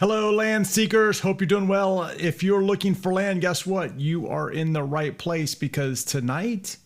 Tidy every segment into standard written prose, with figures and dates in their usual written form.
Hello, land seekers. Hope you're doing well. If you're looking for land, guess what? You are in the right place because tonight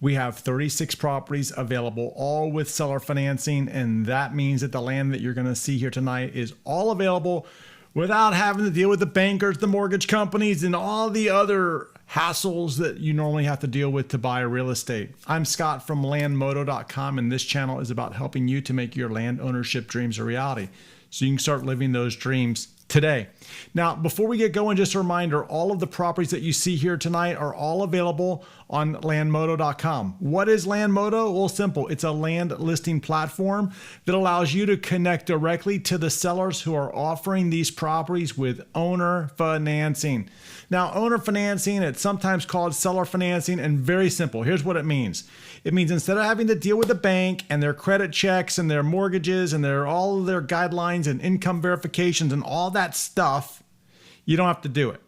we have 36 properties available, all with seller financing. And that means that the land that you're going to see here tonight is all available without having to deal with the bankers, the mortgage companies, and all the other hassles that you normally have to deal with to buy real estate. I'm Scott from landmodo.com, and this channel is about helping you to make your land ownership dreams a reality, so you can start living those dreams today. Now, before we get going, just a reminder, all of the properties that you see here tonight are all available on landmodo.com. What is Landmodo? Well, simple. It's a land listing platform that allows you to connect directly to the sellers who are offering these properties with owner financing. Now, owner financing, it's sometimes called seller financing, and very simple. Here's what it means. It means instead of having to deal with the bank and their credit checks and their mortgages and all of their guidelines and income verifications and all that stuff, you don't have to do it.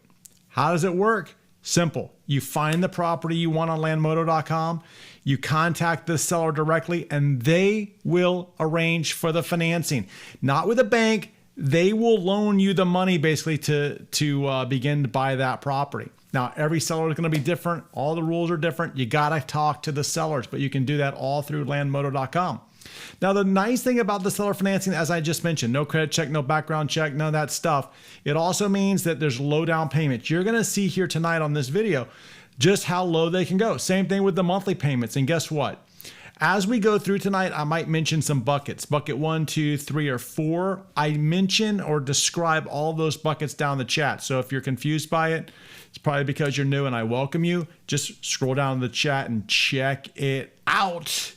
How does it work? Simple. You find the property you want on landmodo.com, you contact the seller directly, and they will arrange for the financing. Not with a bank. They will loan you the money basically to begin to buy that property. Now, every seller is going to be different. All the rules are different. You got to talk to the sellers, but you can do that all through landmodo.com. Now, the nice thing about the seller financing, as I just mentioned, no credit check, no background check, none of that stuff. It also means that there's low down payments. You're going to see here tonight on this video just how low they can go. Same thing with the monthly payments. And guess what? As we go through tonight, I might mention some buckets. Bucket 1, 2, 3, or 4. I mention or describe all of those buckets down the chat. So if you're confused by it, it's probably because you're new and I welcome you. Just scroll down the chat and check it out.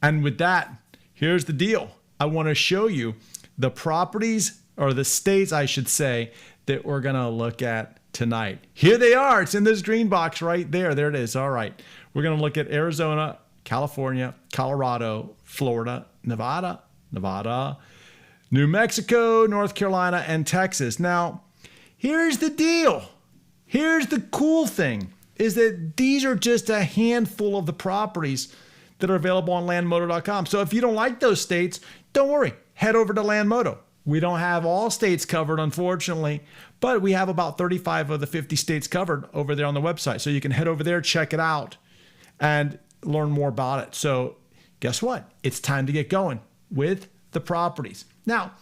And with that, here's the deal. I want to show you the properties, or the states, I should say, that we're going to look at tonight. Here they are. It's in this green box right there. There it is. All right. We're going to look at Arizona, California, Colorado, Florida, Nevada, New Mexico, North Carolina, and Texas. Now, here's the deal. Here's the cool thing, is that these are just a handful of the properties that are available on landmodo.com. So if you don't like those states, don't worry. Head over to Landmodo. We don't have all states covered, unfortunately, but we have about 35 of the 50 states covered over there on the website. So you can head over there, check it out, and learn more about it. So guess what? It's time to get going with the properties. Now,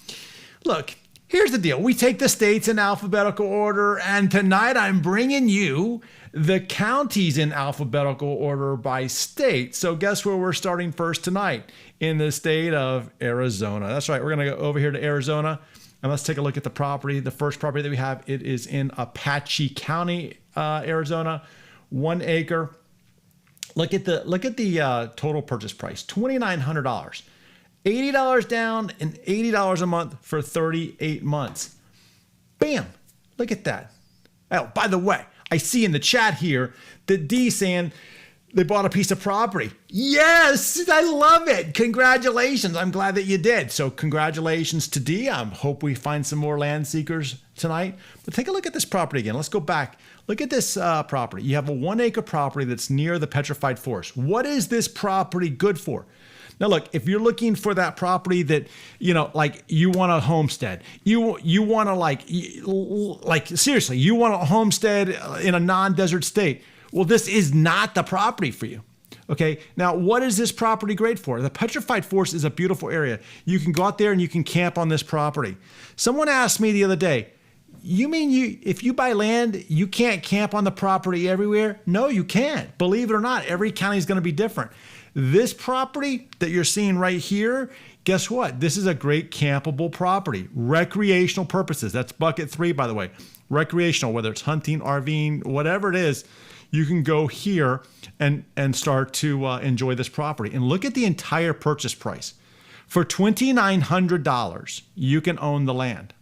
look, here's the deal. We take the states in alphabetical order, and tonight I'm bringing you the counties in alphabetical order by state. So guess where we're starting first tonight? In the state of Arizona. That's right. We're going to go over here to Arizona, and let's take a look at the property. The first property that we have, it is in Apache County, Arizona, 1 acre. Look at the total purchase price, $2,900, $80 down and $80 a month for 38 months. Bam! Look at that. Oh, by the way, I see in the chat here that D saying they bought a piece of property. Yes, I love it. Congratulations. I'm glad that you did. So congratulations to D. I hope we find some more land seekers tonight. But take a look at this property again. Let's go back. Look at this property. You have a 1 acre property that's near the Petrified Forest. What is this property good for? Now, look, if you're looking for that property that, like you want a homestead, you want to like seriously, you want a homestead in a non-desert state. Well, this is not the property for you. Okay. Now, what is this property great for? The Petrified Forest is a beautiful area. You can go out there and you can camp on this property. Someone asked me the other day, you mean if you buy land, you can't camp on the property everywhere? No, you can't. Believe it or not, every county is going to be different. This property that you're seeing right here, guess what? This is a great campable property. Recreational purposes. That's bucket 3, by the way. Recreational, whether it's hunting, RVing, whatever it is, you can go here and start to enjoy this property. And look at the entire purchase price. For $2,900, you can own the land.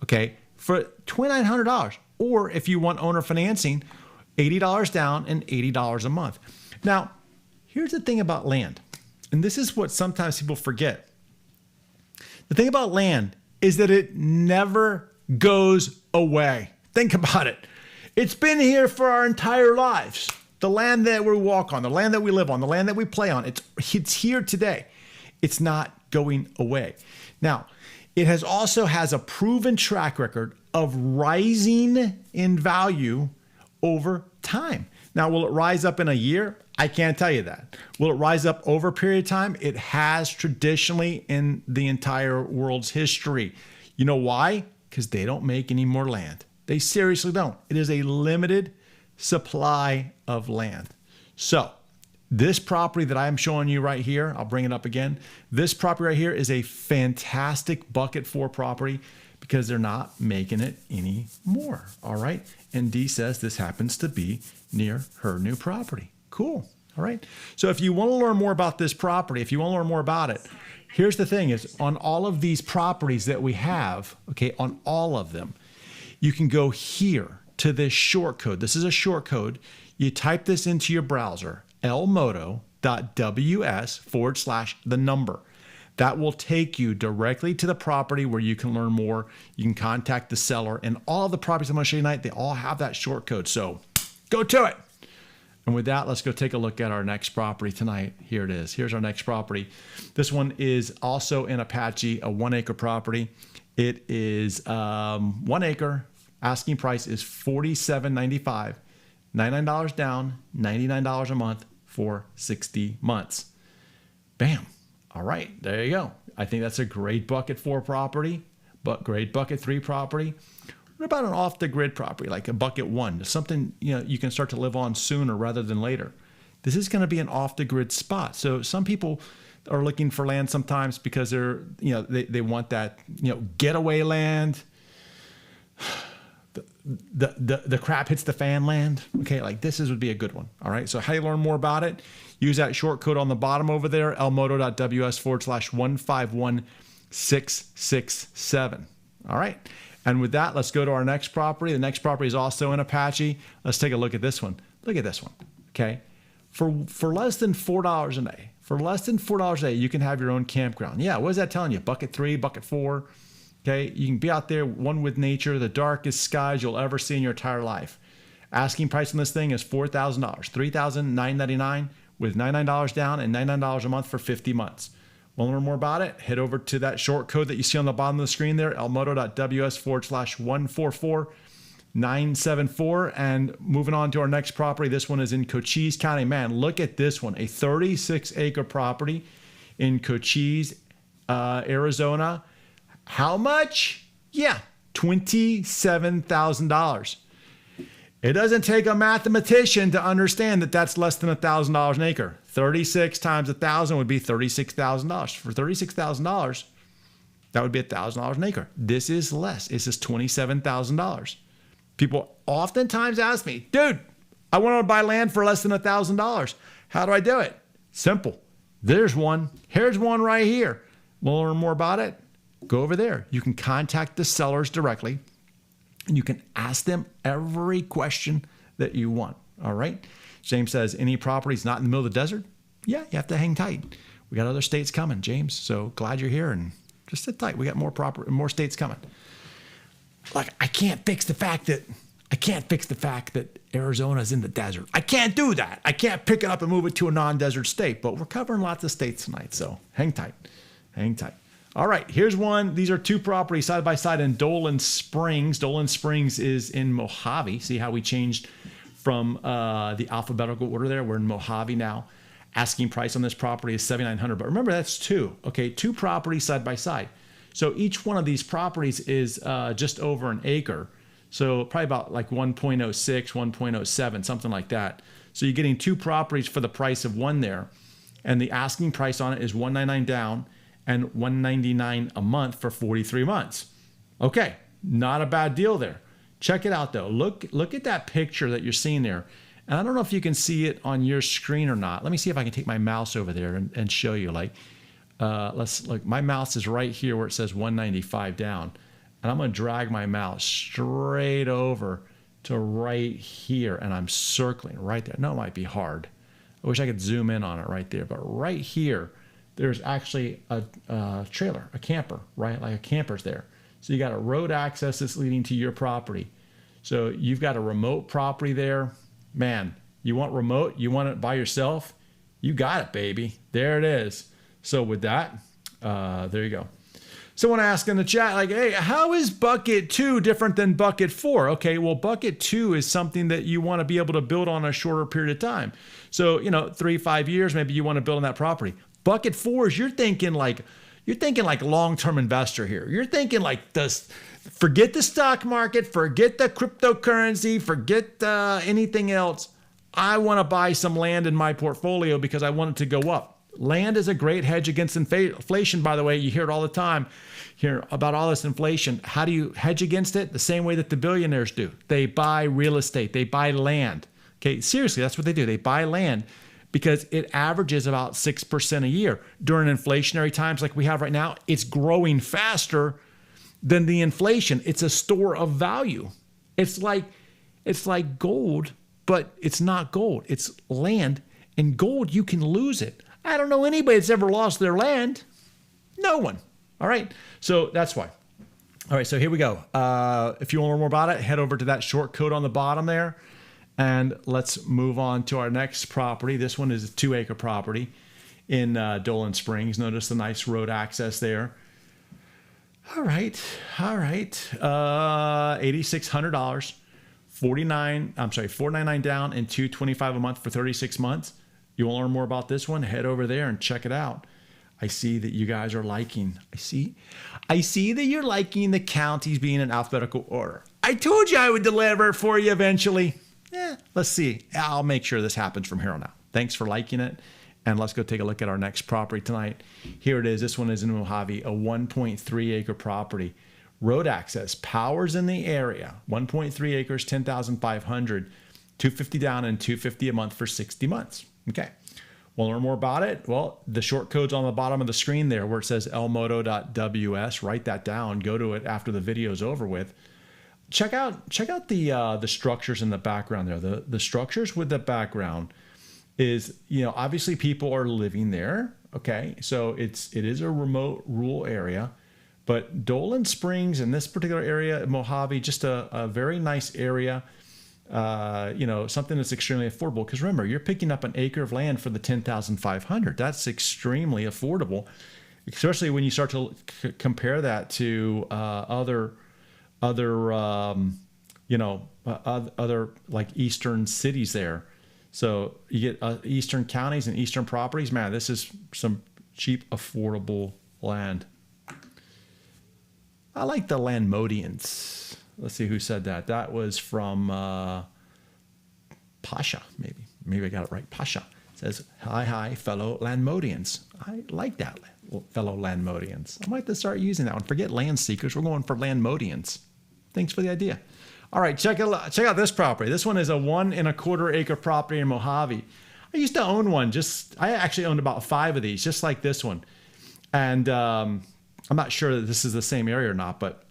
Okay? For $2,900. Or if you want owner financing, $80 down and $80 a month. Now, here's the thing about land, and this is what sometimes people forget. The thing about land is that it never goes away. Think about it. It's been here for our entire lives. The land that we walk on, the land that we live on, the land that we play on, it's here today. It's not going away. Now, It also has a proven track record of rising in value over time. Now, will it rise up in a year? I can't tell you that. Will it rise up over a period of time? It has traditionally in the entire world's history. You know why? Because they don't make any more land. They seriously don't. It is a limited supply of land. So this property that I'm showing you right here, I'll bring it up again. This property right here is a fantastic bucket 4 property because they're not making it anymore. All right. And Dee says this happens to be near her new property. Cool. All right. So if you want to learn more about this property, if you want to learn more about it, here's the thing is on all of these properties that we have, okay, on all of them, you can go here to this short code. This is a short code. You type this into your browser, lmoto.ws/the number. That will take you directly to the property where you can learn more. You can contact the seller, and all of the properties I'm going to show you tonight, they all have that short code. So go to it. And with that, let's go take a look at our next property tonight. Here it is. Here's our next property. This one is also in Apache, a 1 acre property. It is 1 acre. Asking price is $47.95, $99 down, $99 a month for 60 months. Bam. All right, there you go. I think that's a great bucket 4 property, but great bucket 3 property. What about an off the grid property like a bucket 1? Something you can start to live on sooner rather than later. This is going to be an off the grid spot. So some people are looking for land sometimes because they want that getaway land. The crap hits the fan land. Okay, like this would be a good one. All right, so how do you learn more about it? Use that short code on the bottom over there, lmoto.ws/151667. All right, and with that, let's go to our next property. The next property is also in Apache. Let's take a look at this one. Look at this one. Okay, for less than $4 a day, a day, you can have your own campground. Yeah, what is that telling you? Bucket 3, bucket 4. Okay, you can be out there, one with nature, the darkest skies you'll ever see in your entire life. Asking price on this thing is $4,000, $3,999 with $99 down and $99 a month for 50 months. Want to learn more about it? Head over to that short code that you see on the bottom of the screen there, lmoto.ws/144974. And moving on to our next property, this one is in Cochise County. Man, look at this one, a 36 acre property in Cochise, Arizona. How much? Yeah, $27,000. It doesn't take a mathematician to understand that that's less than $1,000 an acre. 36 times 1,000 would be $36,000. For $36,000, that would be $1,000 an acre. This is less. This is $27,000. People oftentimes ask me, dude, I want to buy land for less than $1,000. How do I do it? Simple. There's one. Here's one right here. Want to learn more about it? Go over there. You can contact the sellers directly, and you can ask them every question that you want. All right. James says, any properties not in the middle of the desert? Yeah, you have to hang tight. We got other states coming, James. So glad you're here, and just sit tight. We got more states coming. Like I can't fix the fact that Arizona's in the desert. I can't do that. I can't pick it up and move it to a non-desert state. But we're covering lots of states tonight, so hang tight. Hang tight. All right, here's one. These are two properties side by side in Dolan Springs. Dolan Springs is in Mohave. See how we changed from the alphabetical order there? We're in Mohave now. Asking price on this property is $7,900. But remember, that's two. Okay, two properties side by side. So each one of these properties is just over an acre. So probably about like 1.06, 1.07, something like that. So you're getting two properties for the price of one there. And the asking price on it is $199 down and $199 a month for 43 months. Okay, not a bad deal there. Check it out though. Look at that picture that you're seeing there. And I don't know if you can see it on your screen or not. Let me see if I can take my mouse over there and show you. Like, let's look. My mouse is right here where it says 195 down. And I'm gonna drag my mouse straight over to right here, and I'm circling right there. No, it might be hard. I wish I could zoom in on it right there, but right here, there's actually a trailer, a camper, right? Like a camper's there. So you got a road access that's leading to your property. So you've got a remote property there. Man, you want remote? You want it by yourself? You got it, baby. There it is. So with that, there you go. Someone asked in the chat, like, hey, how is bucket 2 different than bucket 4? Okay, well, bucket 2 is something that you want to be able to build on a shorter period of time. So, 3-5 years, maybe you want to build on that property. Bucket 4 is you're thinking like long-term investor here. You're thinking like this. Forget the stock market, forget the cryptocurrency, forget anything else. I want to buy some land in my portfolio because I want it to go up. Land is a great hedge against inflation, by the way. You hear it all the time. Hear about all this inflation. How do you hedge against it? The same way that the billionaires do. They buy real estate. They buy land. Okay, seriously, that's what they do. They buy land because it averages about 6% a year. During inflationary times like we have right now, it's growing faster than the inflation. It's a store of value. It's like gold, but it's not gold. It's land. And gold, you can lose it. I don't know anybody that's ever lost their land. No one. All right. So that's why. All right. So here we go. If you want to learn more about it, head over to that short code on the bottom there. And let's move on to our next property. This one is a 2-acre property in Dolan Springs. Notice the nice road access there. All right. $8,600. $499 down and $225 a month for 36 months. You want to learn more about this one? Head over there and check it out. I see that you guys are liking. I see that you're liking the counties being in alphabetical order. I told you I would deliver for you eventually. Let's see. I'll make sure this happens from here on out. Thanks for liking it. And let's go take a look at our next property tonight. Here it is. This one is in Mohave, a 1.3 acre property. Road access, power's in the area. 1.3 acres, 10,500, $250 down and $250 a month for 60 months. Okay. Want to learn more about it? Well, the short code's on the bottom of the screen there where it says elmoto.ws. Write that down. Go to it after the video's over with. Check out the structures in the background there. The structures with the background is, obviously people are living there. Okay. So it is a remote rural area. But Dolan Springs in this particular area, Mohave, just a very nice area. Something that's extremely affordable. Because remember, you're picking up an acre of land for the $10,500. That's extremely affordable, especially when you start to compare that to other like eastern cities there. So you get eastern counties and eastern properties. Man, this is some cheap, affordable land. I like the Landmodians. Let's see who said that. That was from Pasha, maybe. Maybe I got it right. Pasha says, hi, fellow Landmodians. I like that, fellow Landmodians. I might have to start using that one. Forget land seekers. We're going for Landmodians. Thanks for the idea. All right, check out this property. This one is a 1.25 acre property in Mohave. I used to own one. I actually owned about 5 of these, just like this one. And I'm not sure that this is the same area or not, but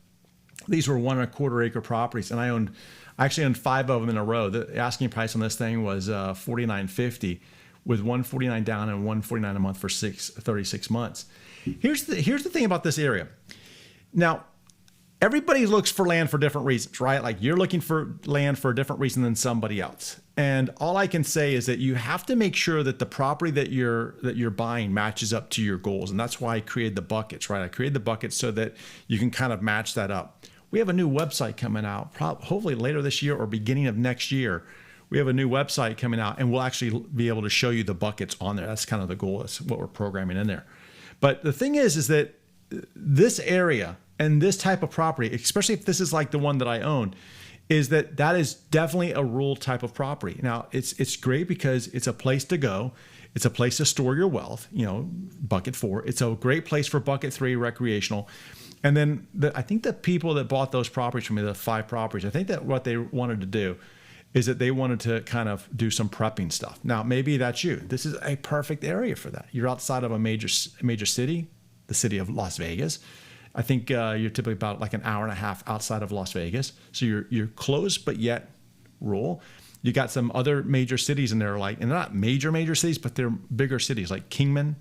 these were 1.25 acre properties, and I actually owned 5 of them in a row. The asking price on this thing was $49.50, with $149 down and $149 a month for 36 months. Here's the thing about this area. Now, everybody looks for land for different reasons, right? Like you're looking for land for a different reason than somebody else. And all I can say is that you have to make sure that the property that you're buying matches up to your goals. And that's why I created the buckets, right? I created the buckets so that you can kind of match that up. We have a new website coming out, hopefully later this year or beginning of next year. We have a new website coming out, and we'll actually be able to show you the buckets on there. That's kind of the goal. That's what we're programming in there. But the thing is that this area and this type of property, especially if this is like the one that I own, is that is definitely a rural type of property. Now, it's great because it's a place to go. It's a place to store your wealth, bucket 4. It's a great place for bucket 3, recreational. And then I think the people that bought those properties from me, the 5 properties, I think that what they wanted to do is that they wanted to kind of do some prepping stuff. Now, maybe that's you. This is a perfect area for that. You're outside of a major city, the city of Las Vegas. I think you're typically about like an hour and a half outside of Las Vegas. So you're close, but yet rural. You got some other major cities in there, and they're not major cities, but they're bigger cities like Kingman,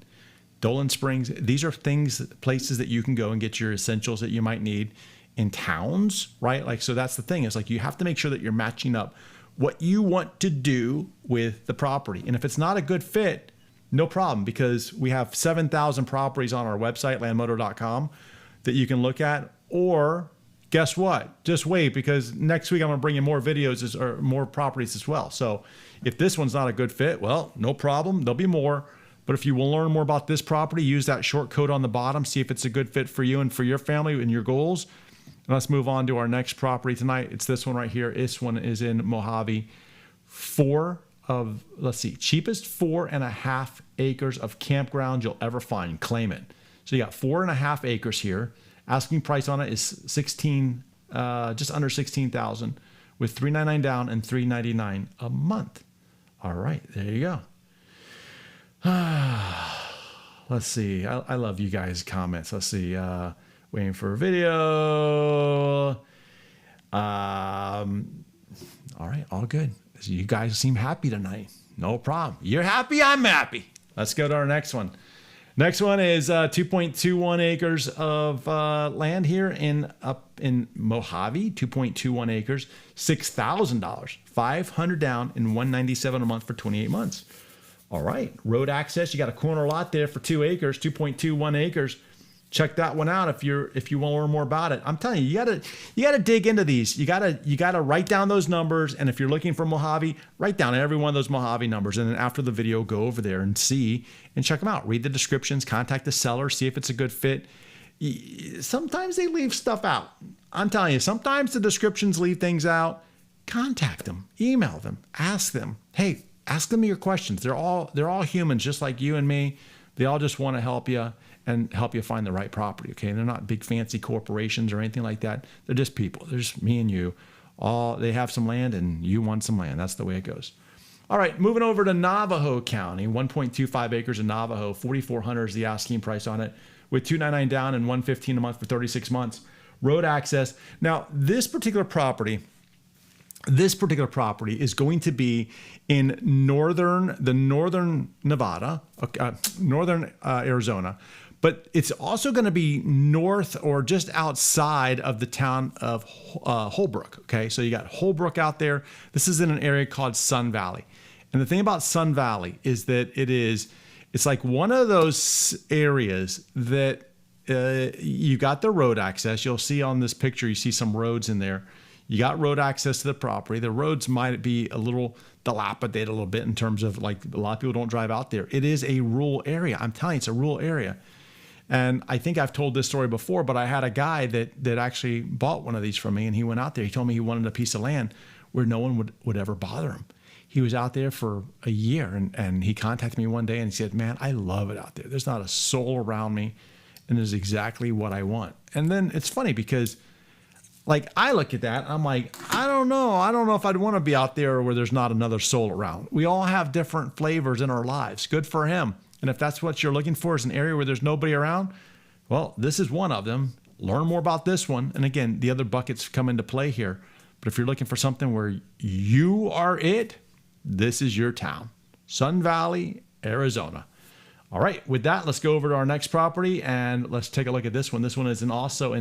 Dolan Springs. These are places that you can go and get your essentials that you might need in towns, right? So that's the thing. It's like you have to make sure that you're matching up what you want to do with the property. And if it's not a good fit, no problem, because we have 7,000 properties on our website, landmoto.com. that you can look at. Or guess what? Just wait, because next week I'm going to bring you more videos or more properties as well. So if this one's not a good fit, well, no problem. There'll be more. But if you want to learn more about this property, use that short code on the bottom. See if it's a good fit for you and for your family and your goals. And let's move on to our next property tonight. It's this one right here. This one is in Mohave. Cheapest 4.5 acres of campground you'll ever find. Claim it. So you got 4.5 acres here. Asking price on it is just under $16,000 with $399 down and $399 a month. All right, there you go. Let's see. I love you guys' comments. Let's see. Waiting for a video. All right, all good. You guys seem happy tonight. No problem. You're happy, I'm happy. Let's go to our next one. Next one is 2.21 acres of land here in Mohave. 2.21 acres, $6,000, $500 down, and $197 a month for 28 months. All right, road access. You got a corner lot there for 2 acres, 2.21 acres. Check that one out if you want to learn more about it. I'm telling you, you gotta dig into these. You gotta write down those numbers, and if you're looking for Mohave, write down every one of those Mohave numbers, and then after the video, go over there and see and check them out. Read the descriptions, contact the seller, see if it's a good fit. Sometimes they leave stuff out. I'm telling you, sometimes the descriptions leave things out. Contact them, email them, ask them. Hey, ask them your questions. They're all humans, just like you and me. They all just want to help you and help you find the right property, okay? They're not big fancy corporations or anything like that. They're just people. They're just me and you. They have some land and you want some land. That's the way it goes. All right, moving over to Navajo County, 1.25 acres in Navajo, $4,400 is the asking price on it, with $299 down and $115 a month for 36 months. Road access. Now, this particular property is going to be in northern Nevada, northern Arizona, but it's also going to be north or just outside of the town of Holbrook. Okay, so you got Holbrook out there. This is in an area called Sun Valley, and the thing about Sun Valley is that it's like one of those areas that you got the road access. You'll see on this picture, you see some roads in there. You got road access to the property. The roads might be a little dilapidated a little bit in terms of, like, a lot of people don't drive out there. It is a rural area. I'm telling you, it's a rural area. And I think I've told this story before, but I had a guy that actually bought one of these from me, and he went out there. He told me he wanted a piece of land where no one would ever bother him. He was out there for a year, and he contacted me one day and he said, man, I love it out there. There's not a soul around me, and it's exactly what I want. And then it's funny because, like, I look at that, I'm like, I don't know if I'd want to be out there where there's not another soul around. We all have different flavors in our lives. Good for him. And if that's what you're looking for, is an area where there's nobody around, well, this is one of them. Learn more about this one. And again, the other buckets come into play here. But if you're looking for something where you are it, this is your town. Sun Valley, Arizona. All right, with that, let's go over to our next property and let's take a look at this one. This one is also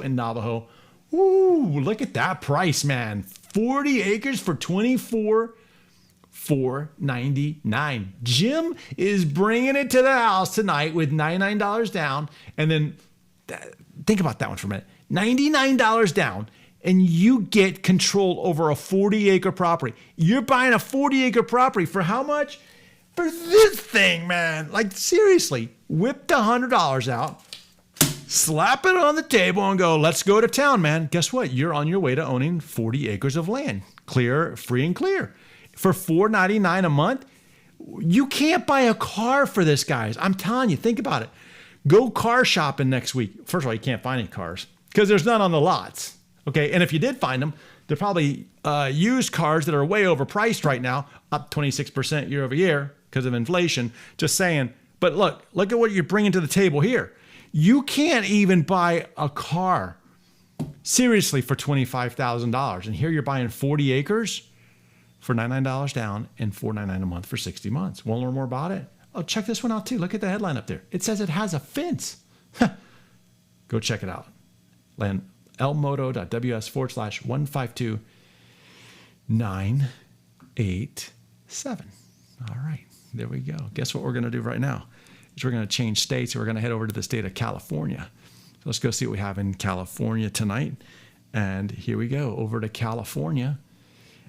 in Navajo. Ooh, look at that price, man. 40 acres for $24,499. Jim is bringing it to the house tonight with $99 down. And then think about that one for a minute. $99 down, and you get control over a 40-acre property. You're buying a 40-acre property for how much? For this thing, man. Like, seriously, whip the $100 out. Slap it on the table and go, let's go to town, man. Guess what? You're on your way to owning 40 acres of land. Clear, free and clear. For $499 a month, you can't buy a car for this, guys. I'm telling you, think about it. Go car shopping next week. First of all, you can't find any cars because there's none on the lots. Okay, and if you did find them, they're probably used cars that are way overpriced right now, up 26% year over year because of inflation. Just saying. But look at what you're bringing to the table here. You can't even buy a car, seriously, for $25,000. And here you're buying 40 acres for $99 down and $499 a month for 60 months. Want to learn more about it? Oh, check this one out too. Look at the headline up there. It says it has a fence. Go check it out. elmoto.ws/152987. All right, there we go. Guess what we're going to do right now? We're going to change states. We're going to head over to the state of California. So let's go see what we have in California tonight. And here we go, over to California.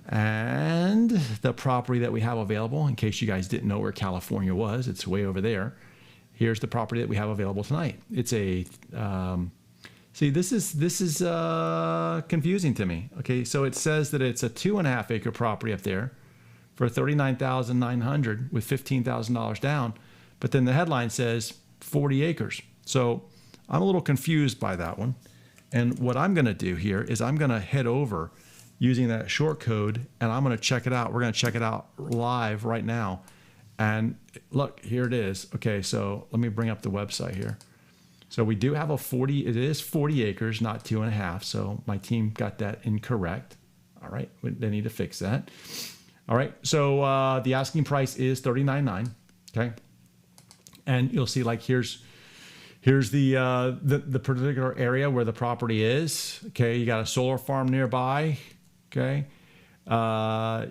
And the property that we have available, in case you guys didn't know where California was, it's way over there. Here's the property that we have available tonight. It's a, see, this is confusing to me. Okay, so it says that it's a 2.5 acre property up there for $39,900 with $15,000 down. But then the headline says 40 acres. So I'm a little confused by that one. And what I'm going to do here is I'm going to head over using that short code, and I'm going to check it out. We're going to check it out live right now. And look, here it is. Okay, so let me bring up the website here. So we do have a 40, it is 40 acres, not 2.5. So my team got that incorrect. All right, they need to fix that. All right, so the asking price is $39,900. Okay, and you'll see like here's the particular area where the property is. Okay, you got a solar farm nearby. Okay,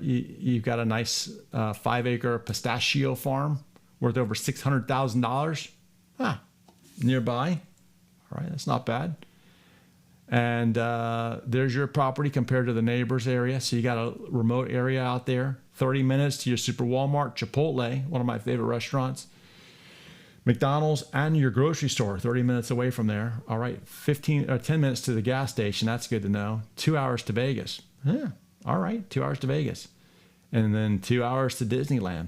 you've got a nice 5-acre pistachio farm worth over $600,000 nearby. All right, that's not bad. And there's your property compared to the neighbor's area. So you got a remote area out there. 30 minutes to your Super Walmart, Chipotle, one of my favorite restaurants, McDonald's, and your grocery store, 30 minutes away from there. All right, 10 minutes to the gas station. That's good to know. 2 hours to Vegas. Yeah, all right, 2 hours to Vegas. And then 2 hours to Disneyland.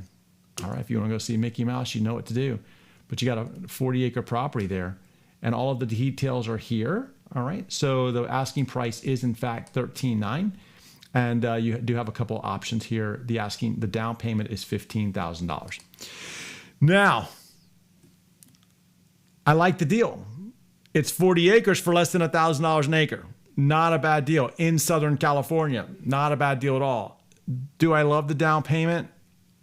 All right, if you want to go see Mickey Mouse, you know what to do. But you got a 40-acre property there. And all of the details are here. All right, so the asking price is, in fact, $13,900. And you do have a couple of options here. The down payment is $15,000. Now, I like the deal. It's 40 acres for less than $1,000 an acre. Not a bad deal. In Southern California, not a bad deal at all. Do I love the down payment?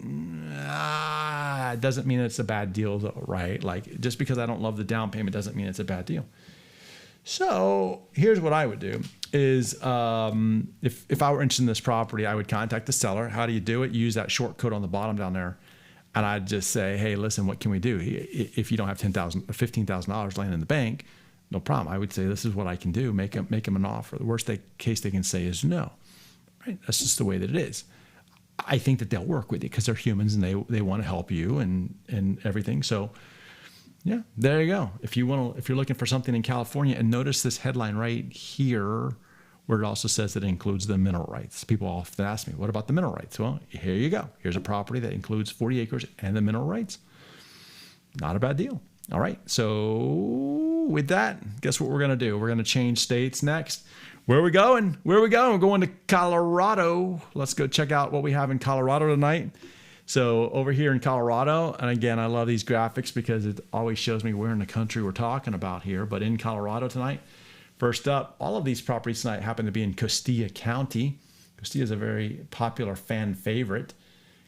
It doesn't mean it's a bad deal, though, right? Like, just because I don't love the down payment doesn't mean it's a bad deal. So here's what I would do is if I were interested in this property, I would contact the seller. How do you do it? Use that short code on the bottom down there. And I'd just say, hey, listen, what can we do? If you don't have $10,000 or $15,000 laying in the bank, no problem. I would say, this is what I can do. Make them an offer. The worst case they can say is no. Right? That's just the way that it is. I think that they'll work with you because they're humans and they want to help you and everything. So yeah, there you go. If you're looking for something in California, and notice this headline right here where it also says that it includes the mineral rights. People often ask me, what about the mineral rights? Well, here you go. Here's a property that includes 40 acres and the mineral rights. Not a bad deal. All right. So with that, guess what we're going to do? We're going to change states next. Where are we going? We're going to Colorado. Let's go check out what we have in Colorado tonight. So over here in Colorado, and again, I love these graphics because it always shows me where in the country we're talking about here. But in Colorado tonight, first up, all of these properties tonight happen to be in Costilla County. Costilla is a very popular fan favorite.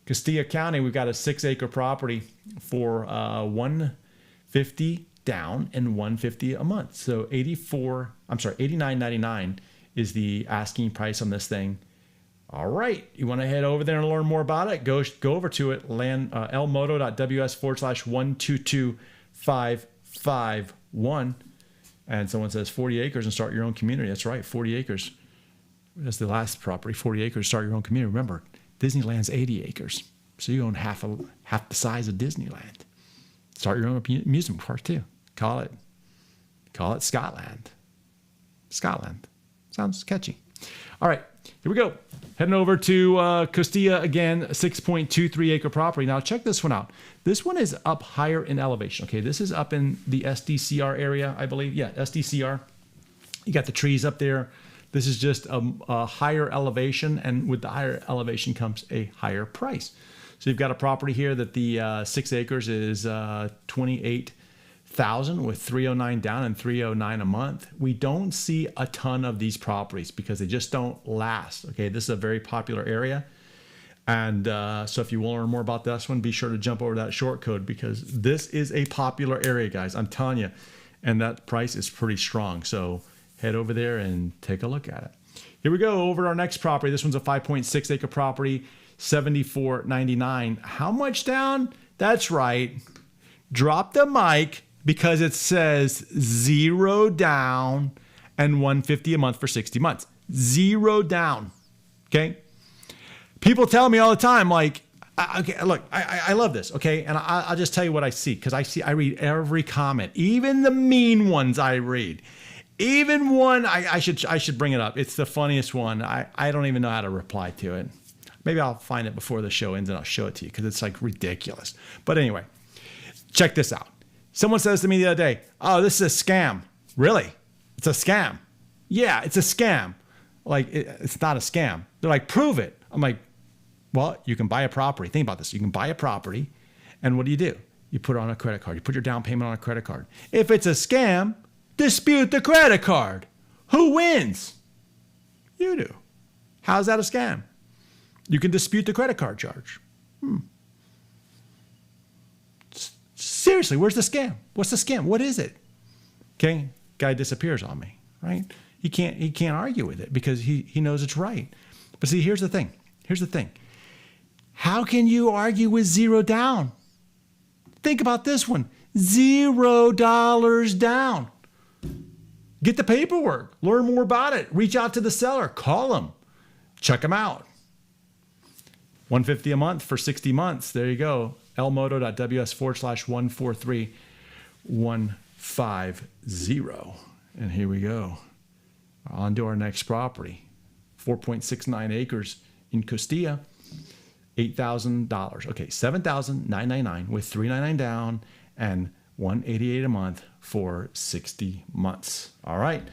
Costilla County, we've got a 6-acre property for $150 down and $150 a month. So $89.99 is the asking price on this thing. All right, you want to head over there and learn more about it? Go over to it, lmoto.ws/1225551. And someone says 40 acres and start your own community. That's right, 40 acres. That's the last property, 40 acres, start your own community. Remember, Disneyland's 80 acres. So you own half the size of Disneyland. Start your own amusement park too. Call it Scotland. Scotland. Sounds catchy. All right, here we go. Heading over to Costilla again, 6.23 acre property. Now check this one out. This one is up higher in elevation. Okay, this is up in the SDCR area, I believe. Yeah, SDCR. You got the trees up there. This is just a higher elevation, and with the higher elevation comes a higher price. So you've got a property here that the 6 acres is $28,000 with $309 down and $309 a month. We don't see a ton of these properties because they just don't last. Okay, this is a very popular area. And so if you want to learn more about this one, be sure to jump over that short code because this is a popular area, guys. I'm telling you. And that price is pretty strong. So head over there and take a look at it. Here we go over to our next property. This one's a 5.6 acre property, $74.99. How much down? That's right. Drop the mic. because it says 0 down and $150 a month for 60 months. 0 down. Okay. People tell me all the time, like, okay, look, I love this. Okay. And I'll just tell you what I see. Cause I read every comment, even the mean ones I read. Even one, I should bring it up. It's the funniest one. I don't even know how to reply to it. Maybe I'll find it before the show ends and I'll show it to you because it's like ridiculous. But anyway, check this out. Someone says to me the other day, oh, this is a scam. Really? It's a scam. Yeah, it's a scam. Like, it's not a scam. They're like, prove it. I'm like, well, you can buy a property. Think about this. You can buy a property. And what do? You put it on a credit card. You put your down payment on a credit card. If it's a scam, dispute the credit card. Who wins? You do. How's that a scam? You can dispute the credit card charge. Seriously, where's the scam? What's the scam? What is it? Okay, guy disappears on me, right? He can't argue with it because he knows it's right. But see, here's the thing. How can you argue with 0 down? Think about this one. $0 down. Get the paperwork. Learn more about it. Reach out to the seller. Call them. Check them out. $150 a month for 60 months. There you go. lmoto.ws/143-150. And here we go. On to our next property. 4.69 acres in Costilla. $8,000. Okay, $7,999 with $399 down and $188 a month for 60 months. All right.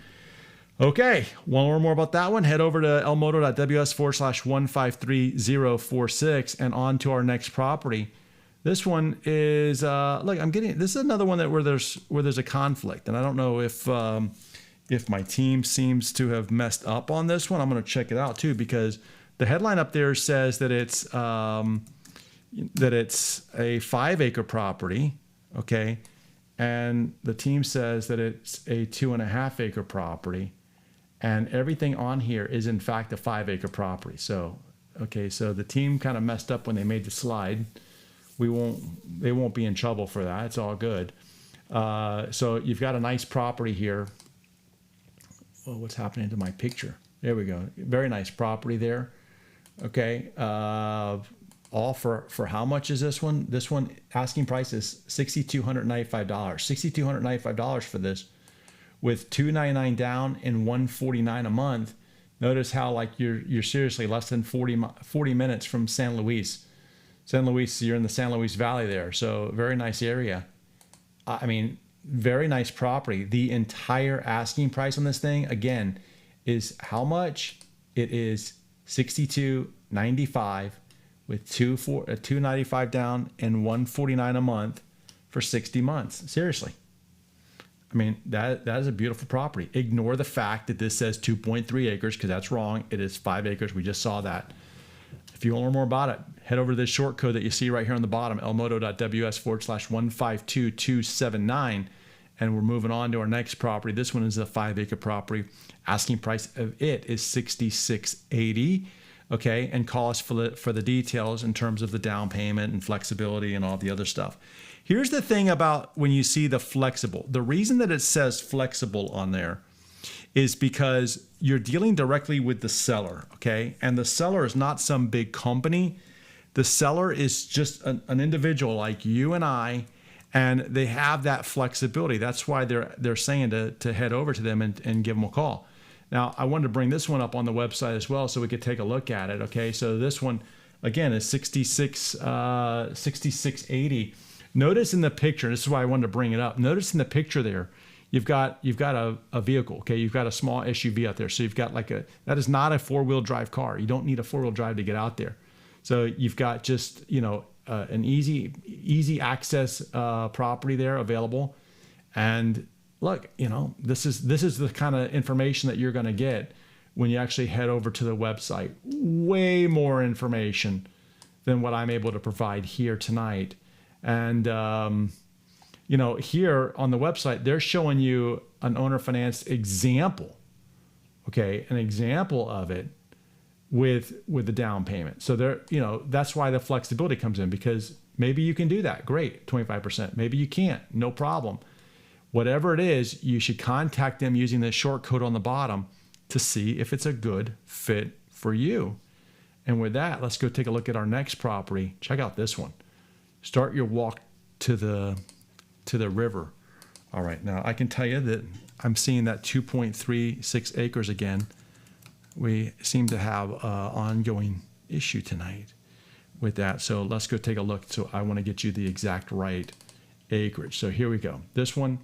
Okay, want to learn more about that one? Head over to lmoto.ws/153-046 and on to our next property. This one is look, this is another one where there's a conflict, and I don't know if my team seems to have messed up on this one. I'm going to check it out too because the headline up there says that it's a 5-acre property, okay, and the team says that it's a 2.5-acre property. And everything on here is in fact a 5-acre property. So, okay, so the team kind of messed up when they made the slide. They won't be in trouble for that. It's all good. So you've got a nice property here. Oh, what's happening to my picture? There we go. Very nice property there. Okay. All for how much is this one? This one asking price is $6,295. $6,295 for this. With $299 down and $149 a month. Notice how like you're seriously less than 40 minutes from San Luis. San Luis, you're in the San Luis Valley there, so very nice area. I mean, very nice property. The entire asking price on this thing again is how much? It is $62.95 with $295 down and $149 a month for 60 months. Seriously. I mean, that is a beautiful property. Ignore the fact that this says 2.3 acres because that's wrong. It is 5 acres. We just saw that. If you want to learn more about it, head over to this short code that you see right here on the bottom, lmoto.ws/152-279. And we're moving on to our next property. This one is a 5-acre property. Asking price of it is $66.80. Okay, and call us for the details in terms of the down payment and flexibility and all the other stuff. Here's the thing about when you see the flexible. The reason that it says flexible on there is because you're dealing directly with the seller, okay? And the seller is not some big company. The seller is just an individual like you and I, and they have that flexibility. That's why they're saying to head over to them and give them a call. Now, I wanted to bring this one up on the website as well so we could take a look at it, okay? So this one, again, is $66.80. Notice in the picture, this is why I wanted to bring it up. Notice in the picture there, you've got a vehicle, okay? You've got a small SUV out there. So you've got that is not a 4-wheel drive car. You don't need a 4-wheel drive to get out there. So you've got just, an easy access property there available. And look, this is the kind of information that you're going to get when you actually head over to the website. Way more information than what I'm able to provide here tonight. And, here on the website, they're showing you an owner financed example, okay? An example of it with the down payment. So that's why the flexibility comes in, because maybe you can do that. Great, 25%. Maybe you can't, no problem. Whatever it is, you should contact them using the short code on the bottom to see if it's a good fit for you. And with that, let's go take a look at our next property. Check out this one. Start your walk to the river. All right, now I can tell you that I'm seeing that 2.36 acres again. We seem to have an ongoing issue tonight with that. So let's go take a look. So I want to get you the exact right acreage. So here we go. This one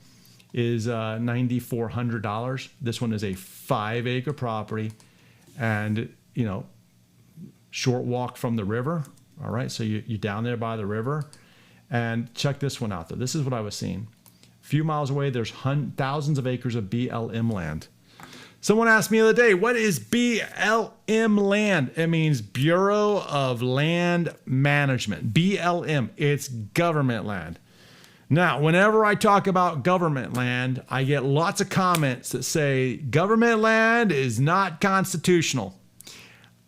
is $9,400. This one is a 5-acre property, and short walk from the river. All right, so you're down there by the river, and check this one out though. This is what I was seeing. A few miles away, there's thousands of acres of BLM land. Someone asked me the other day, what is BLM land? It means Bureau of Land Management. BLM, it's government land. Now, whenever I talk about government land, I get lots of comments that say government land is not constitutional.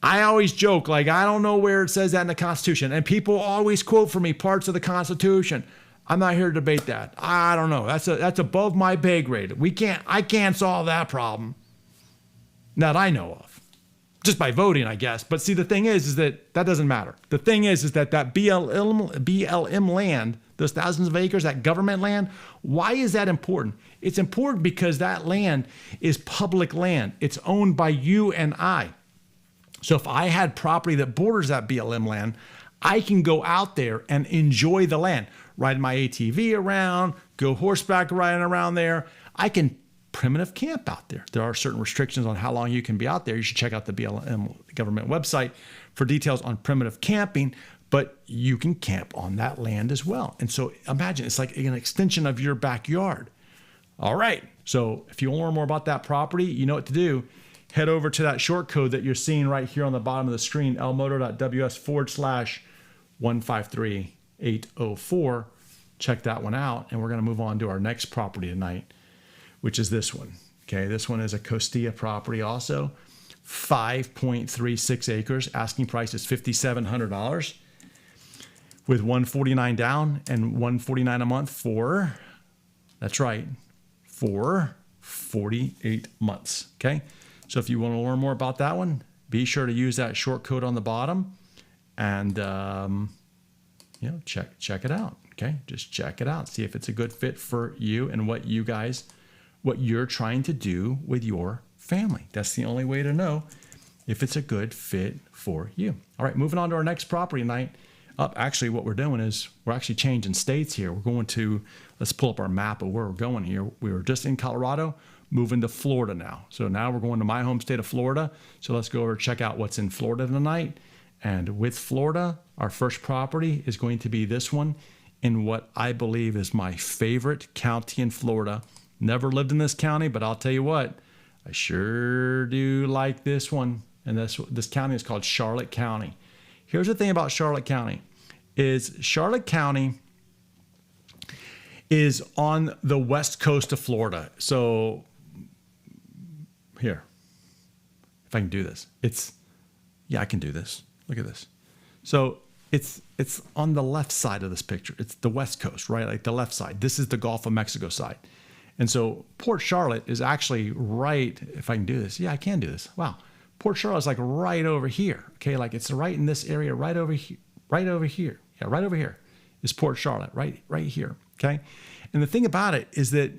I always joke, like, I don't know where it says that in the Constitution. And people always quote for me parts of the Constitution. I'm not here to debate that. I don't know. That's above my pay grade. I can't solve that problem. That I know of. Just by voting, I guess. But see, the thing is that doesn't matter. The thing is that BLM land, those thousands of acres, that government land, why is that important? It's important because that land is public land. It's owned by you and I. So if I had property that borders that BLM land, I can go out there and enjoy the land, ride my ATV around, go horseback riding around there. I can primitive camp out there. There are certain restrictions on how long you can be out there. You should check out the BLM government website for details on primitive camping, but you can camp on that land as well. And so imagine it's like an extension of your backyard. All right. So if you want to learn more about that property, you know what to do. Head over to that short code that you're seeing right here on the bottom of the screen, elmoto.ws/153804. Check that one out. And we're going to move on to our next property tonight, which is this one. Okay, this one is a Costilla property also, 5.36 acres. Asking price is $5,700 with $149 down and $149 a month for, that's right, for 48 months. Okay, so if you want to learn more about that one, be sure to use that short code on the bottom and check it out. Okay, just check it out. See if it's a good fit for you and what you're trying to do with your family. That's the only way to know if it's a good fit for you. All right, moving on to our next property tonight. Actually, what we're doing is we're actually changing states here. We're going to, let's pull up our map of where we're going here. We were just in Colorado, moving to Florida now. So now we're going to my home state of Florida. So let's go over and check out what's in Florida tonight. And with Florida, our first property is going to be this one in what I believe is my favorite county in Florida. Never lived in this county, but I'll tell you what, I sure do like this one. And this county is called Charlotte County. Here's the thing about Charlotte County is Charlotte County is on the west coast of Florida. So here, if I can do this, I can do this. Look at this. So it's on the left side of this picture. It's the west coast, right? Like the left side. This is the Gulf of Mexico side. And so Port Charlotte is actually right, if I can do this. Yeah, I can do this. Wow. Port Charlotte is like right over here. Okay, like it's right in this area, right over here. Yeah, right over here is Port Charlotte, right here. Okay. And the thing about it is that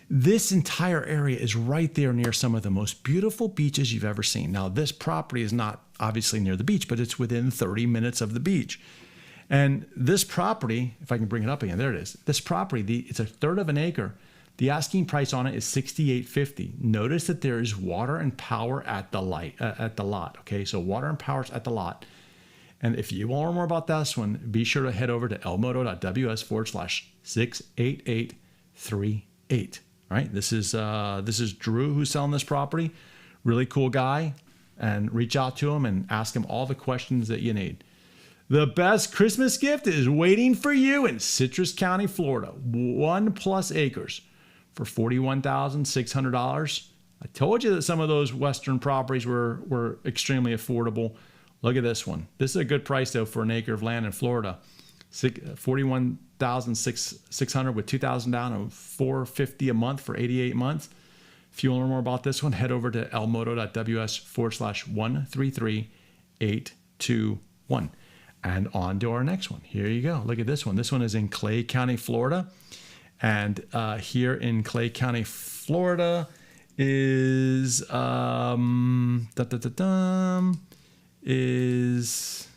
this entire area is right there near some of the most beautiful beaches you've ever seen. Now, this property is not obviously near the beach, but it's within 30 minutes of the beach. And this property, if I can bring it up again, there it is. This property, it's a third of an acre. The asking price on it is $68.50. Notice that there is water and power at the lot. Okay, so water and power is at the lot. And if you want to learn more about this one, be sure to head over to elmoto.ws/68838. All right, this is Drew who's selling this property. Really cool guy. And reach out to him and ask him all the questions that you need. The best Christmas gift is waiting for you in Citrus County, Florida. 1+ acres for $41,600. I told you that some of those western properties were extremely affordable. Look at this one. This is a good price though for an acre of land in Florida. $41,600 with $2,000 down and $450 a month for 88 months. If you want to learn more about this one, head over to elmoto.ws/133821. And on to our next one. Here you go. Look at this one. This one is in Clay County, Florida. And here in Clay County, Florida is is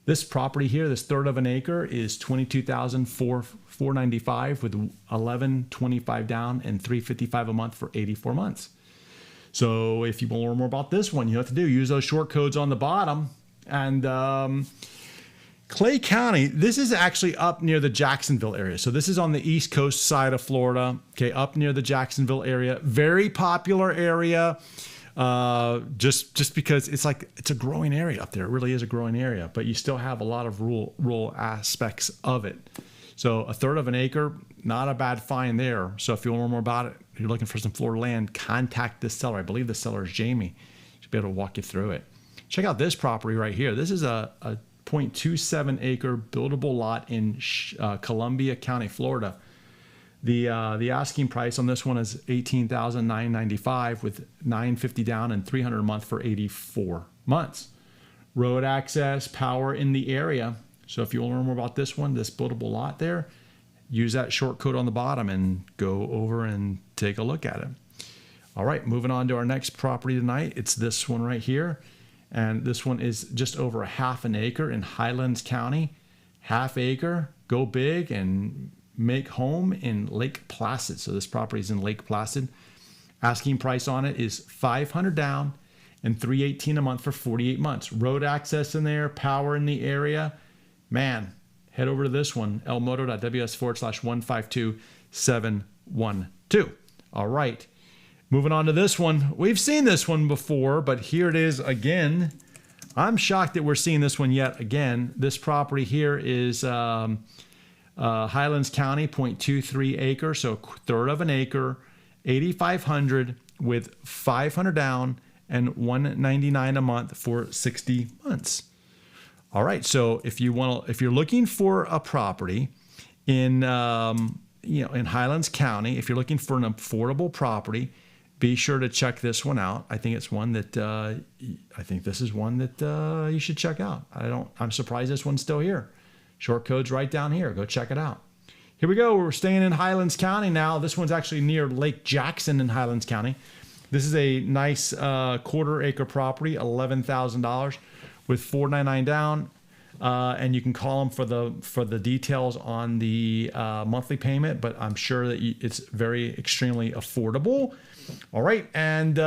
this property here. This third of an acre is $22,495 with $1,125 down and $355 a month for 84 months. So if you want to learn more about this one, you have to use those short codes on the bottom. And Clay County, this is actually up near the Jacksonville area. So this is on the east coast side of Florida, okay, up near the Jacksonville area. Very popular area, just because it's a growing area up there. It really is a growing area, but you still have a lot of rural aspects of it. So a third of an acre, not a bad find there. So if you want to learn more about it, if you're looking for some Florida land, contact this seller. I believe the seller is Jamie. She'll be able to walk you through it. Check out this property right here. This is a 0.27 acre buildable lot in Columbia County, Florida. The asking price on this one is $18,995 with $950 down and $300 a month for 84 months. Road access, power in the area. So if you want to learn more about this one, this buildable lot there, use that short code on the bottom and go over and take a look at it. All right, moving on to our next property tonight. It's this one right here. And this one is just over a half an acre in Highlands County. Half acre, go big and make home in Lake Placid. So this property is in Lake Placid. Asking price on it is $500 down and $318 a month for 48 months. Road access in there, power in the area. Man, head over to this one, elmoto.ws/152712. All right. Moving on to this one. We've seen this one before, but here it is again. I'm shocked that we're seeing this one yet again. This property here is Highlands County, 0.23 acre, so third of an acre, $8,500 with $500 down and $199 a month for 60 months. All right, so if you're looking for a property in in Highlands County, if you're looking for an affordable property, be sure to check this one out. I think it's one that this is one that you should check out. I'm surprised this one's still here. Short code's right down here. Go check it out. Here we go. We're staying in Highlands County now. This one's actually near Lake Jackson in Highlands County. This is a nice quarter acre property, $11,000 with $499 down. And you can call them for the details on the monthly payment, but I'm sure that it's extremely affordable. All right, and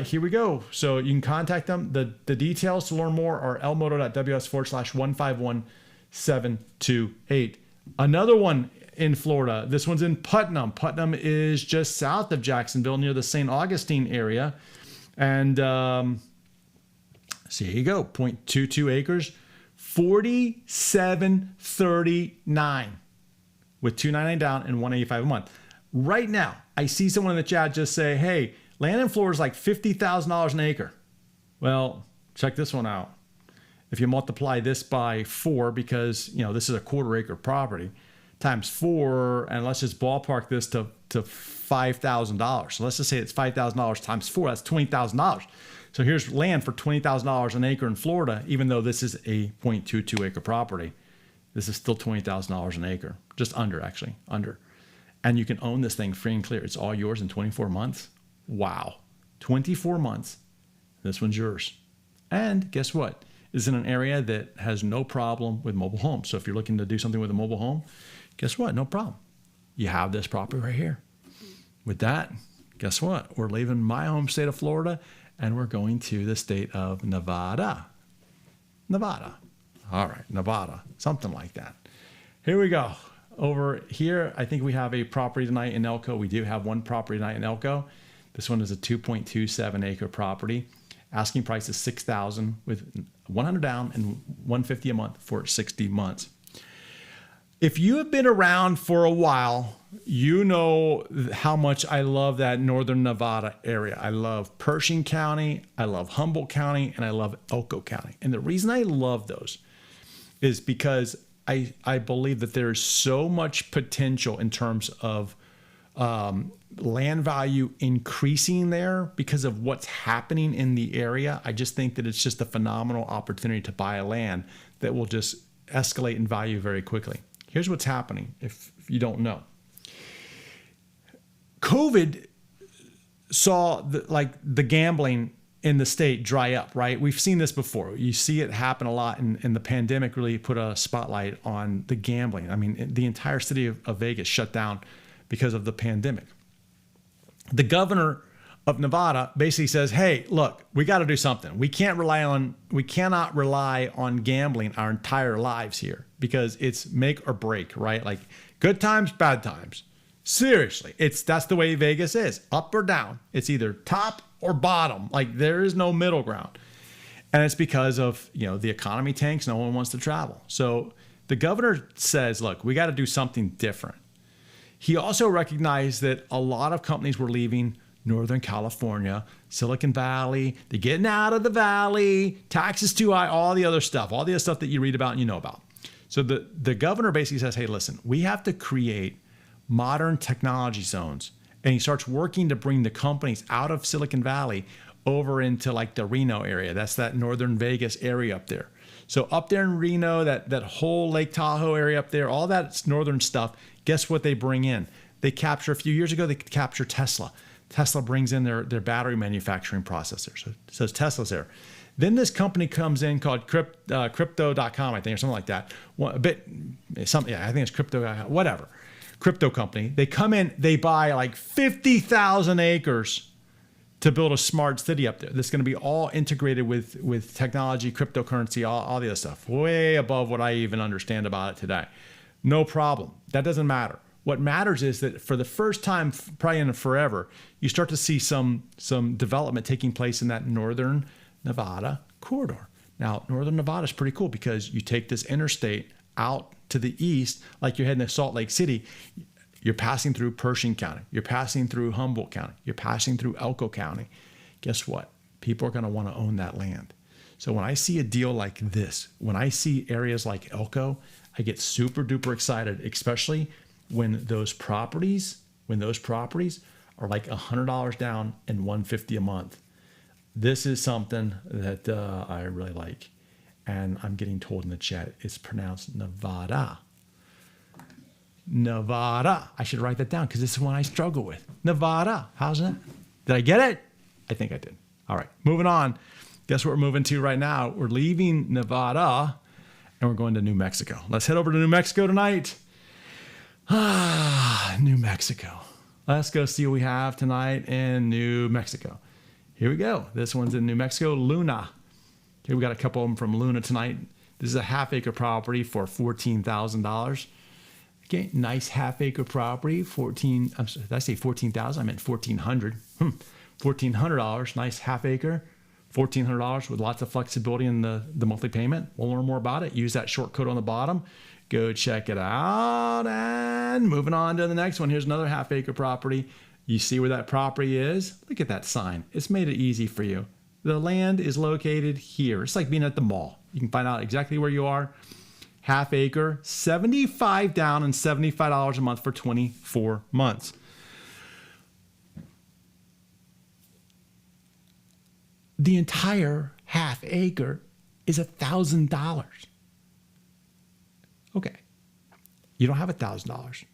here we go. So you can contact them. The details to learn more are elmoto.ws/151728. Another one in Florida. This one's in Putnam. Putnam is just south of Jacksonville, near the St. Augustine area. And so here you go, 0.22 acres. $47.39 with $299 down and $185 a month. Right now, I see someone in the chat just say, hey, land in Florida is like $50,000 an acre. Well, check this one out. If you multiply this by 4, because this is a quarter acre property, times 4, and let's just ballpark this to $5,000. So let's just say it's $5,000 times 4. That's $20,000. So here's land for $20,000 an acre in Florida, even though this is a 0.22 acre property. This is still $20,000 an acre, just under, actually, under. And you can own this thing free and clear. It's all yours in 24 months. Wow. 24 months. This one's yours. And guess what? It's in an area that has no problem with mobile homes. So if you're looking to do something with a mobile home, guess what? No problem. You have this property right here. With that, guess what? We're leaving my home state of Florida and we're going to the state of Nevada. Nevada. All right, Nevada. Something like that. Here we go. Over here, I think we have a property tonight in Elko. We do have one property tonight in Elko. This one is a 2.27 acre property. Asking price is $6,000 with $100 down and $150 a month for 60 months. If you have been around for a while, you know how much I love that northern Nevada area. I love Pershing County, I love Humboldt County, and I love Elko County. And the reason I love those is because I believe that there's so much potential in terms of land value increasing there because of what's happening in the area. I just think that it's just a phenomenal opportunity to buy a land that will just escalate in value very quickly. Here's what's happening if you don't know. COVID saw the gambling in the state dry up, right? We've seen this before. You see it happen a lot, and the pandemic really put a spotlight on the gambling. I mean, the entire city of Vegas shut down because of the pandemic. The governor of Nevada basically says, hey, look, we got to do something. We cannot rely on gambling our entire lives here because it's make or break, right? Like good times, bad times. Seriously, that's the way Vegas is, up or down. It's either top or bottom. Like there is no middle ground. And it's because of, the economy tanks. No one wants to travel. So the governor says, look, we got to do something different. He also recognized that a lot of companies were leaving Northern California, Silicon Valley. They're getting out of the valley, taxes too high, all the other stuff that you read about and you know about. So the governor basically says, hey, listen, we have to create modern technology zones. And he starts working to bring the companies out of Silicon Valley over into like the Reno area. That's that northern Vegas area up there. So up there in Reno, that whole Lake Tahoe area up there, all that northern stuff, guess what they bring in? They capture, a few years ago, they capture Tesla. Tesla brings in their battery manufacturing processor. So Tesla's there. Then this company comes in called crypto.com, I think, or something like that. I think it's crypto, whatever. Crypto company. They come in, they buy like 50,000 acres to build a smart city up there. That's going to be all integrated with technology, cryptocurrency, all the other stuff. Way above what I even understand about it today. No problem. That doesn't matter. What matters is that for the first time, probably in forever, you start to see some development taking place in that northern Nevada corridor. Now, northern Nevada is pretty cool because you take this interstate out to the east, like you're heading to Salt Lake City. You're passing through Pershing County. You're passing through Humboldt County. You're passing through Elko County. Guess what? People are going to want to own that land. So when I see a deal like this, when I see areas like Elko, I get super duper excited, especially when those properties are like $100 down and $150 a month. This is something that I really like. And I'm getting told in the chat, it's pronounced Nevada. Nevada. I should write that down because this is one I struggle with. Nevada. How's that? Did I get it? I think I did. All right, moving on. Guess what we're moving to right now? We're leaving Nevada and we're going to New Mexico. Let's head over to New Mexico tonight. New Mexico. Let's go see what we have tonight in New Mexico. Here we go. This one's in New Mexico, Luna. Here we got a couple of them from Luna tonight. This is a half-acre property for $14,000. Okay, nice half-acre property. Did I say 14,000? I meant 1,400. $1,400. Nice half-acre. $1,400 with lots of flexibility in the monthly payment. We'll learn more about it. Use that short code on the bottom. Go check it out. And moving on to the next one. Here's another half-acre property. You see where that property is? Look at that sign. It's made it easy for you. The land is located here. It's like being at the mall. You can find out exactly where you are. Half acre, $75 down and $75 a month for 24 months. The entire half acre is $1,000. Okay. You don't have $1,000.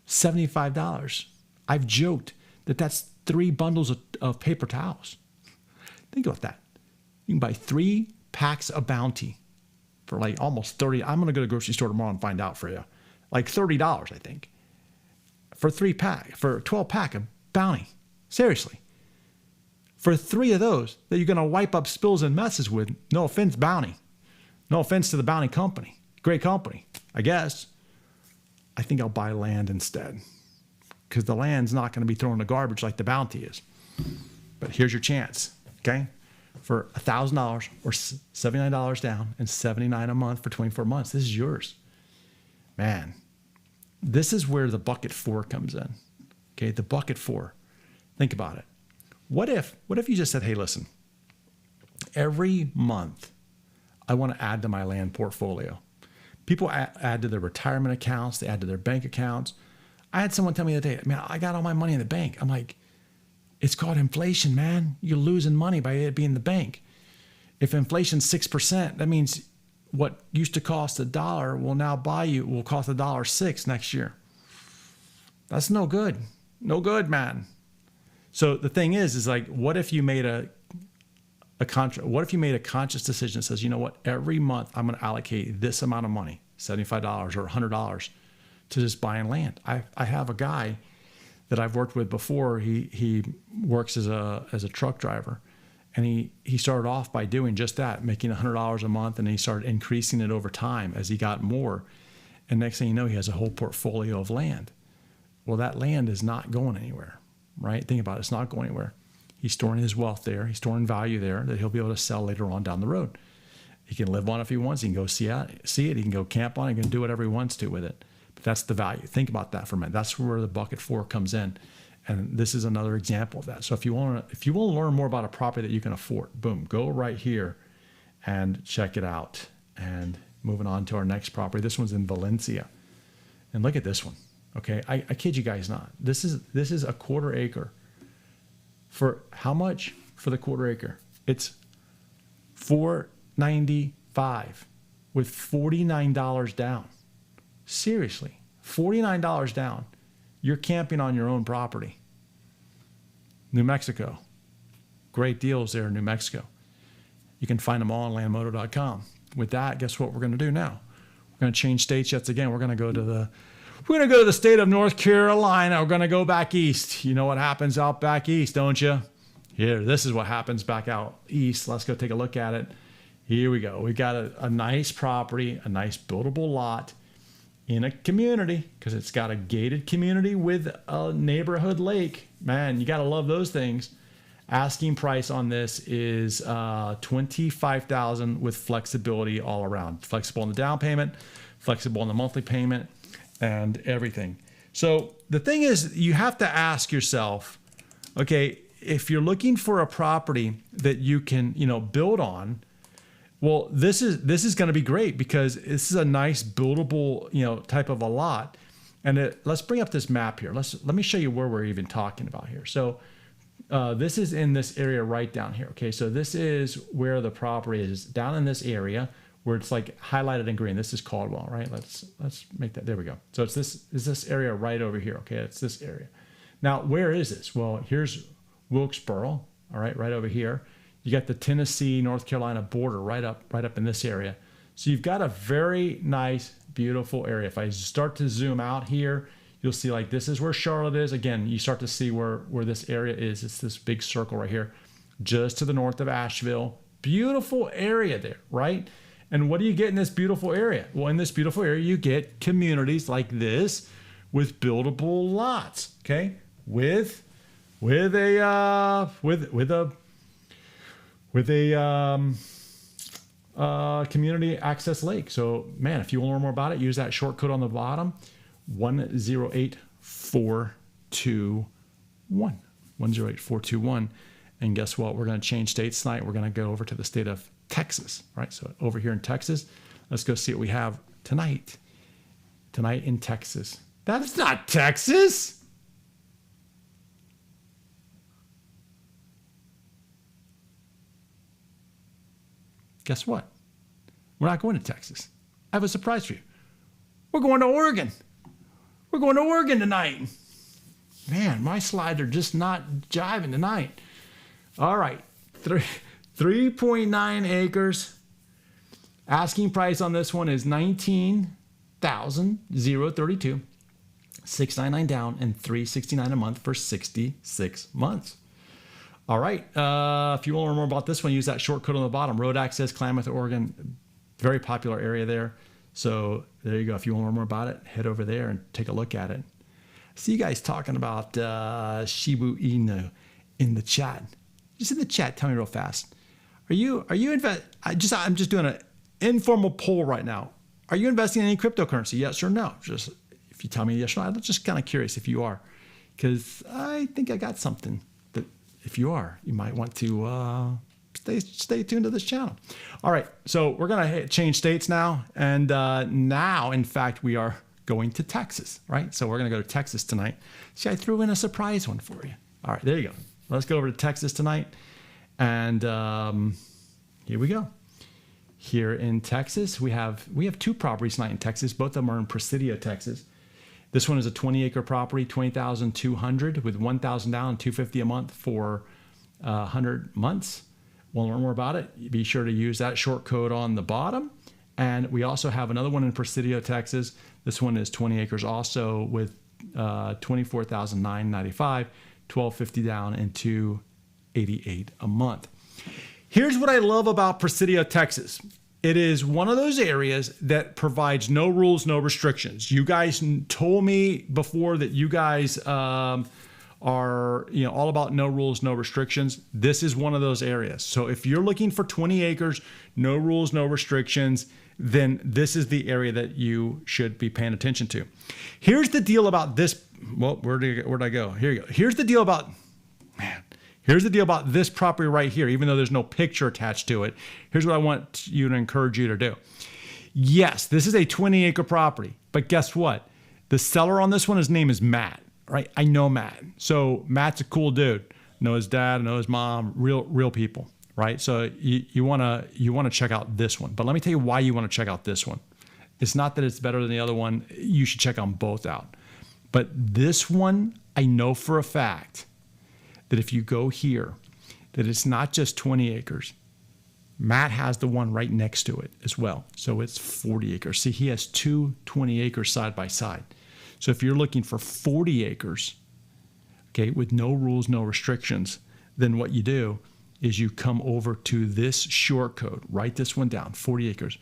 $75. I've joked that that's 3 bundles of paper towels. Think about that. You can buy 3 packs of Bounty for like almost 30. I'm going to go to the grocery store tomorrow and find out for you. Like $30, I think. For 12 pack of Bounty. Seriously. For 3 of those that you're going to wipe up spills and messes with. No offense, Bounty. No offense to the Bounty company. Great company, I guess. I think I'll buy land instead. Because the land's not going to be thrown in the garbage like the Bounty is. But here's your chance. Okay, for $1,000 or $79 down and $79 a month for 24 months. This is yours. Man, this is where the bucket 4 comes in. Okay, the bucket 4. Think about it. What if you just said, hey, listen, every month I want to add to my land portfolio. People add to their retirement accounts. They add to their bank accounts. I had someone tell me the other day, man, I got all my money in the bank. I'm like, it's called inflation, man. You're losing money by it being in the bank. If inflation's 6%, that means what used to cost $1 will cost $1.06 next year. That's no good. No good, man. So the thing is like, what if you made a conscious decision that says, you know what, every month I'm going to allocate this amount of money, $75 or $100, to just buying land. I have a guy that I've worked with before. He works as a truck driver, and he started off by doing just that, making $100 a month, and he started increasing it over time as he got more. And next thing you know, he has a whole portfolio of land. Well, that land is not going anywhere, right? Think about it. It's not going anywhere. He's storing his wealth there. He's storing value there that he'll be able to sell later on down the road. He can live on it if he wants. He can go see it. He can go camp on it. He can do whatever he wants to with it. But that's the value. Think about that for a minute. That's where the bucket 4 comes in. And this is another example of that. So if you want to learn more about a property that you can afford, boom, go right here and check it out. And moving on to our next property. This one's in Valencia. And look at this one. Okay, I kid you guys not. This is a 1/4 acre. For how much for the 1/4 acre? It's $495 with $49 down. Seriously, $49 down. You're camping on your own property. New Mexico. Great deals there in New Mexico. You can find them all on landmoto.com. With that, guess what we're going to do now? We're going to change states yet again. We're going to go to the state of North Carolina. We're going to go back east. You know what happens out back east, don't you? Here, this is what happens back out east. Let's go take a look at it. Here we go. We got a nice property, a nice buildable lot in a community, because it's got a gated community with a neighborhood lake. Man, you got to love those things. Asking price on this is $25,000 with flexibility all around. Flexible on the down payment, flexible on the monthly payment, and everything. So the thing is, you have to ask yourself, okay, if you're looking for a property that you can, build on, well, this is going to be great, because this is a nice buildable, type of a lot. And let's bring up this map here. Let me show you where we're even talking about here. So this is in this area right down here. Okay, so this is where the property is, down in this area where it's like highlighted in green. This is Caldwell, right? Let's make that. There we go. So it's this area right over here. Okay, it's this area. Now, where is this? Well, here's Wilkesboro. All right, right over here. You got the Tennessee, North Carolina border right up in this area. So you've got a very nice, beautiful area. If I start to zoom out here, you'll see like this is where Charlotte is. Again, you start to see where this area is. It's this big circle right here, just to the north of Asheville. Beautiful area there, right? And what do you get in this beautiful area? Well, in this beautiful area, you get communities like this with buildable lots, okay? With a community access lake. So, man, if you want to learn more about it, use that short code on the bottom, 108421. 108421. And guess what? We're going to change states tonight. We're going to go over to the state of Texas, right? So over here in Texas, let's go see what we have tonight. Tonight in Texas. That's not Texas. Guess what? We're not going to Texas. I have a surprise for you. We're going to Oregon. We're going to Oregon tonight. Man, my slides are just not jiving tonight. All right. 3.9 acres. Asking price on this one is $19,032. $699 down and $369 a month for 66 months. All right. If you want to learn more about this one, use that short code on the bottom. Road access, Klamath, Oregon. Very popular area there. So there you go. If you want to learn more about it, head over there and take a look at it. See you guys talking about Shibu Inu in the chat. Just in the chat, tell me real fast. I'm just doing an informal poll right now. Are you investing in any cryptocurrency? Yes or no? Just if you tell me yes or no, I'm just kind of curious if you are, because I think I got something that if you are, you might want to stay tuned to this channel. All right, so we're gonna change states now, and now, in fact, we are going to Texas, right? So we're gonna go to Texas tonight. See, I threw in a surprise one for you. All right, there you go. Let's go over to Texas tonight, and here we go. Here in Texas, we have 2 properties tonight in Texas. Both of them are in Presidio, Texas. This one is a 20-acre property, $20,200 with $1,000 down, $250 a month for 100 months. Want to learn more about it? Be sure to use that short code on the bottom. And we also have another one in Presidio, Texas. This one is 20 acres also with $24,995, $1,250 down, and $288 a month. Here's what I love about Presidio, Texas. It is one of those areas that provides no rules, no restrictions. You guys told me before that you guys are all about no rules, no restrictions. This is one of those areas. So if you're looking for 20 acres, no rules, no restrictions, then this is the area that you should be paying attention to. Here's the deal about this. Well, where'd I go? Here you go. Here's the deal about this property right here, even though there's no picture attached to it. Here's what I want you to encourage you to do. Yes, this is a 20-acre property, but guess what? The seller on this one, his name is Matt, right? I know Matt. So Matt's a cool dude. Know his dad, know his mom, real people, right? So you want to check out this one. But let me tell you why you want to check out this one. It's not that it's better than the other one. You should check them both out. But this one, I know for a fact that if you go here, that it's not just 20 acres. Matt has the one right next to it as well. So it's 40 acres. See, he has 2 20 acres side by side. So if you're looking for 40 acres, okay, with no rules, no restrictions, then what you do is you come over to this short code, write this one down, 40 acres,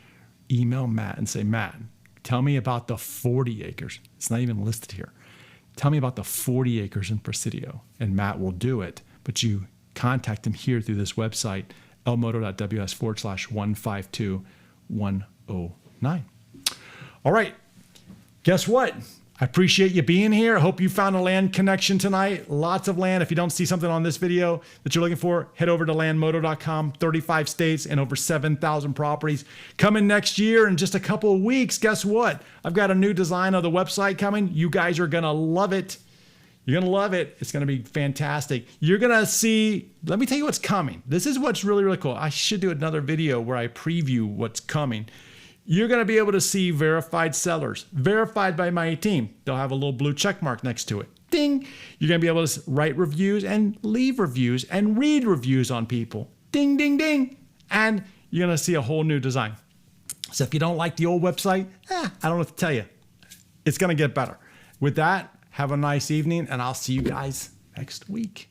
email Matt and say, Matt, tell me about the 40 acres. It's not even listed here. Tell me about the 40 acres in Presidio, and Matt will do it. But you contact him here through this website, elmoto.ws/152-109. All right, guess what? I appreciate you being here. I hope you found a land connection tonight. Lots of land. If you don't see something on this video that you're looking for, head over to landmoto.com. 35 states and over 7,000 properties. Coming next year in just a couple of weeks, guess what? I've got a new design of the website coming. You guys are going to love it. You're going to love it. It's going to be fantastic. You're going to see, let me tell you what's coming. This is what's really, really cool. I should do another video where I preview what's coming. You're going to be able to see verified sellers, verified by my team. They'll have a little blue check mark next to it. Ding. You're going to be able to write reviews and leave reviews and read reviews on people. Ding, ding, ding. And you're going to see a whole new design. So if you don't like the old website, I don't know what to tell you. It's going to get better. With that, have a nice evening, and I'll see you guys next week.